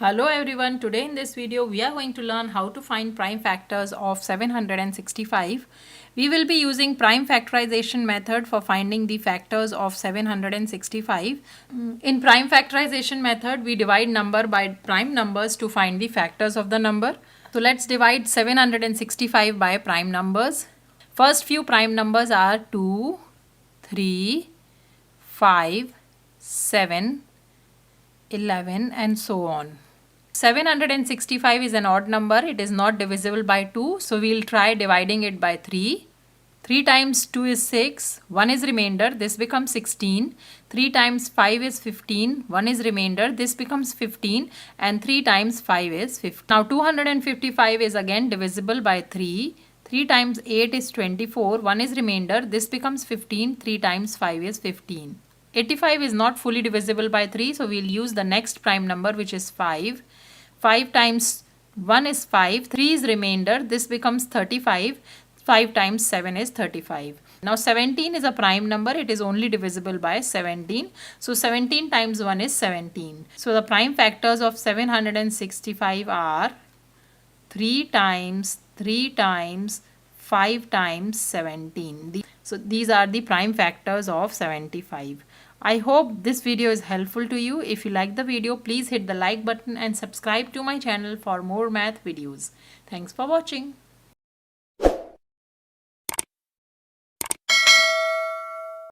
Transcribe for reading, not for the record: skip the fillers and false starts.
Hello everyone, today in this video we are going to learn how to find prime factors of 765. We will be using prime factorization method for finding the factors of 765. In prime factorization method we divide number by prime numbers to find the factors of the number. So let's divide 765 by prime numbers. First few prime numbers are 2, 3, 5, 7, 11 and so on. 765 is an odd number. It is not divisible by 2. So we'll try dividing it by 3. 3 times 2 is 6. 1 is remainder. This becomes 16. 3 times 5 is 15. 1 is remainder. This becomes 15. And 3 times 5 is 15. Now 255 is again divisible by 3. 3 times 8 is 24. 1 is remainder. This becomes 15. 3 times 5 is 15. 85 is not fully divisible by 3, so we'll use the next prime number, which is 5. 5 times 1 is 5, 3 is remainder, this becomes 35. 5 times 7 is 35. Now 17 is a prime number, it is only divisible by 17. So 17 times 1 is 17. So the prime factors of 765 are 3 times, 3 times, 5 times 17. So these are the prime factors of 75. I hope this video is helpful to you. If you like the video, please hit the like button and subscribe to my channel for more math videos. Thanks for watching.